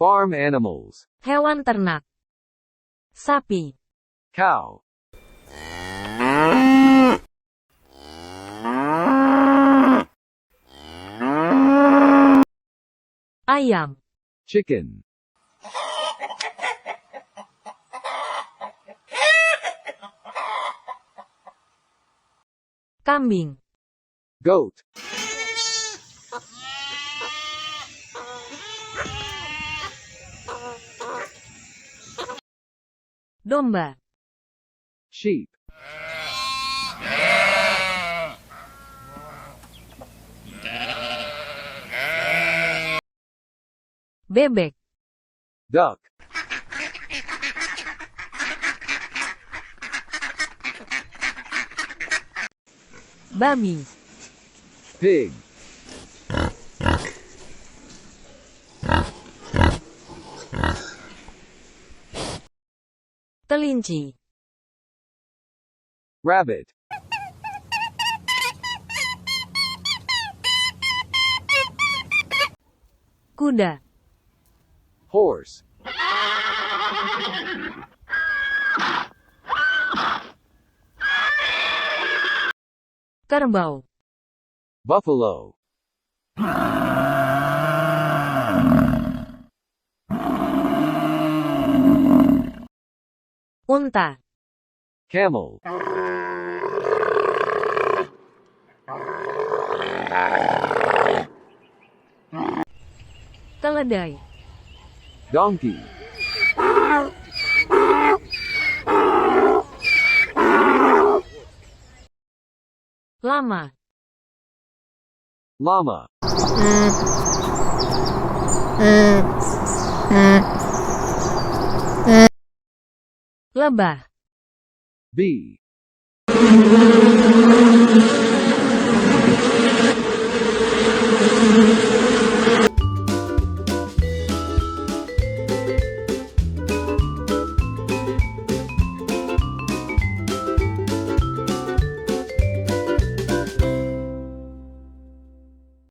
Farm animals. Hewan ternak. Sapi. Cow. Ayam. Chicken. Kambing. Goat. Domba. Sheep. Bebek. Duck. Babi. Pig. Kelinci. Rabbit. Kuda. Horse. Kerbau. Buffalo. Unta. Camel. Keledai. Donkey. Lama. Llama. Lebah. Bee.